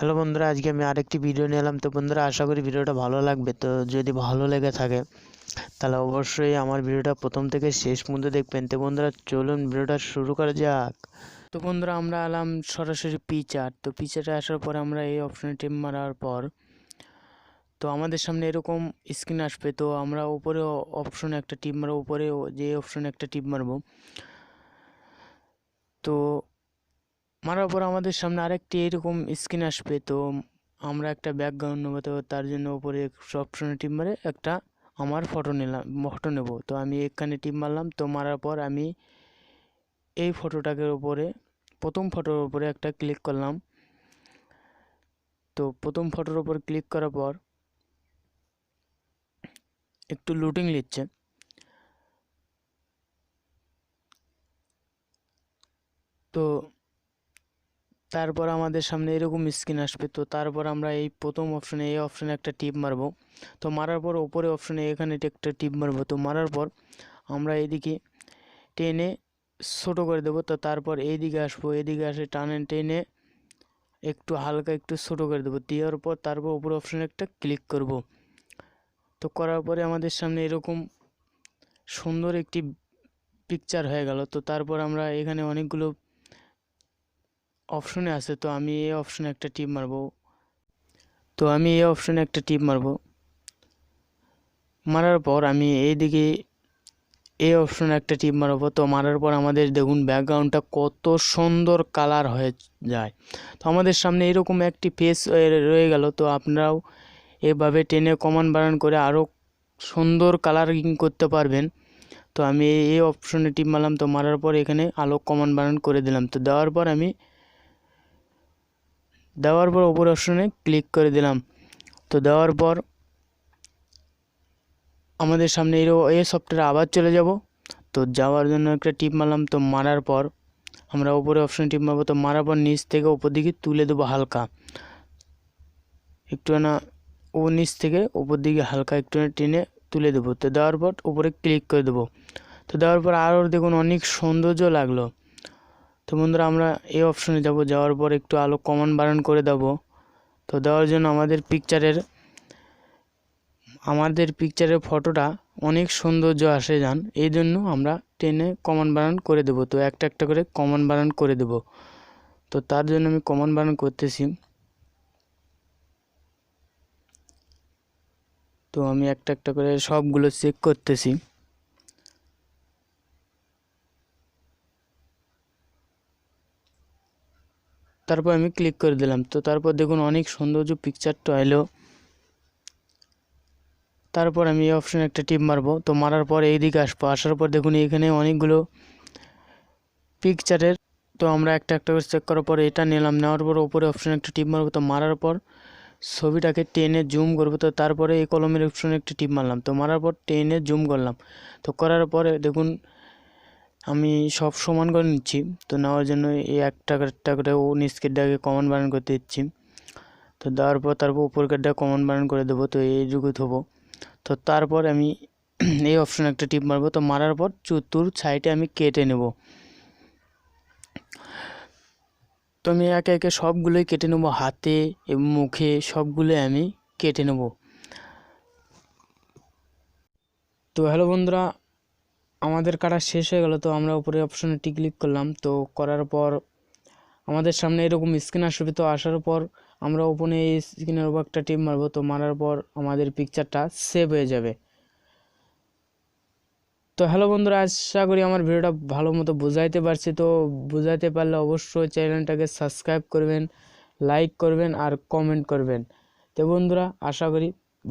Hello বন্ধুরা, আজকে আমি আরেকটি ভিডিও নিয়ে এলাম। তো বন্ধুরা, আশা করি ভিডিওটা ভালো লাগবে। তো যদি ভালো লেগে থাকে তাহলে অবশ্যই আমার ভিডিওটা প্রথম থেকে শেষ পর্যন্ত দেখবেন। তো বন্ধুরা, চলুন ভিডিওটা শুরু করা যাক। তো বন্ধুরা, আমরা এলাম সরাসরি পিকচার্ট। তো পিকচার্টে আসার পর আমরা এই অপশনে টিপ মারার পর তো আমাদের সামনে এরকম স্ক্রিন আসবে। তো আমরা উপরে অপশনে একটা টিপ মারবো, উপরে যে অপশনে একটা টিপ মারবো। তো মারার পর আমাদের সামনে আরেকটি এরকম স্ক্রিন আসবে। তো আমরা একটা ব্যাকগ্রাউন্ড নেবো। তো তার জন্য উপরে অপশনে টিপ মারে একটা আমার ফটো নেব। তো আমি এখানে টিপ মারলাম। তো মারার পর আমি এই ফটোটাকে উপরে প্রথম ফটোর উপরে একটা ক্লিক করলাম। তো প্রথম ফটোর উপর ক্লিক করার পর একটু লুটিং নিচ্ছে। তো তারপর আমাদের সামনে এরকম স্ক্রিন আসবে। তো তারপর আমরা এই প্রথম অপশনে এই অপশনে একটা টিপ মারবো। তো মারার পর উপরে অপশনে এখানে একটা টিপ মারবো। তো মারার পর আমরা এইদিকে টেনে ছোটো করে দেবো। তো তারপর এইদিকে আসবো, এদিকে আসে টেনে একটু হালকা একটু ছোটো করে দেবো। দেওয়ার পর তারপর উপরে অপশনে একটা ক্লিক করব। তো করার পরে আমাদের সামনে এরকম সুন্দর একটি পিকচার হয়ে গেল। তো তারপর আমরা এখানে অনেকগুলো অপশনে আছে। তো আমি এই অপশনে একটা টিপ মারবো। মারার পর আমি এইদিকে এই অপশনে একটা টিপ মারবো। তো মারার পর আমাদের দেখুন ব্যাকগ্রাউন্ডটা কত সুন্দর কালার হয়ে যায়। তো আমাদের সামনে এরকম একটি ফেস রয়ে গেল। তো আপনারাও এভাবে টেনে কমান বাড়ান করে আরও সুন্দর কালারিং করতে পারবেন। তো আমি এই অপশনে টিপ মারলাম। তো মারার পর এখানে আলো কমান বাড়ান করে দিলাম। তো দেওয়ার পর ওপর অপশনে ক্লিক করে দিলাম। তো দেওয়ার পর আমাদের সামনে এই সফটওয়্যারে আবার চলে যাব। তো যাওয়ার জন্য একটা টিপ মারলাম। তো মারার পর আমরা উপরে অপশন টিপ মারবো। তো মারার পর নিচ থেকে উপর দিকে তুলে দেবো হালকা একটু না, ও নিচ থেকে উপর দিকে হালকা একটু টেনে তুলে দেবো। তো দেওয়ার পর উপরে ক্লিক করে দেবো। তো দেওয়ার পর আরও দেখুন অনেক সৌন্দর্য লাগলো। তো বন্ধুরা, আমরা এই অপশনে যাব। যাওয়ার পর একটু আলো কমান বাড়ান করে দেবো। তো দেওয়ার জন্য আমাদের পিকচারের ফটোটা অনেক সৌন্দর্য আসে যান, এই জন্য আমরা টেনে কমান বাড়ান করে দেব। তো একটা একটা করে কমান বাড়ান করে দেব। তো তার জন্য আমি কমান বাড়ান করতেছি। তো আমি একটা একটা করে সবগুলো চেক করতেছি। তারপর আমি ক্লিক করে দিলাম। তো তারপর দেখুন অনেক সৌন্দর্য পিকচারটা এলো। তারপর আমি এই অপশানে একটা টিপ মারবো। তো মারার পর এইদিকে আসবো। আসার পর দেখুন এখানে অনেকগুলো পিকচারের। তো আমরা একটা একটা করে চেক করার পর এটা নিলাম। নেওয়ার পর উপরে অপশানে একটা টিপ মারবো। তো মারার পর ছবিটাকে টেনে জুম করবো। তো তারপরে এই কলমের অপশানে একটা টিপ মারলাম। তো মারার পর টেনে জুম করলাম। তো করার পরে দেখুন আমি সব সমান করে নিচ্ছি। তো নেওয়ার জন্য এই একটা করে ও নিচকের ডাকে কমন বানান করতে দিচ্ছি। তো দেওয়ার পর তারপর উপরকার ডাকে কমন বানান করে দেবো। তো এইটুকু থবো। তো তারপর আমি এই অপশানে একটা টিপ মারবো। তো মারার পর চতুর সাইডে আমি কেটে নেব। তো আমি একে একে সবগুলোই কেটে নেব, হাতে এবং মুখে সবগুলোই আমি কেটে নেব। তো হ্যালো বন্ধুরা, আমাদের কাটা শেষ হয়ে গেল। তো আমরা উপরে অপশানটি ক্লিক করলাম। তো করার পর আমাদের সামনে এরকম স্ক্রিন আসবে। তো আসার পর আমরা ওপেনে এই স্ক্রিনের উপর একটা টিপ মারবো। তো মারার পর আমাদের পিকচারটা সেভ হয়ে যাবে। তো হ্যালো বন্ধুরা, আশা করি আমার ভিডিওটা ভালো মতো বোঝাইতে পারছি। তো বোঝাইতে পারলে অবশ্যই চ্যানেলটাকে সাবস্ক্রাইব করবেন, লাইক করবেন আর কমেন্ট করবেন। তো বন্ধুরা, আশা করি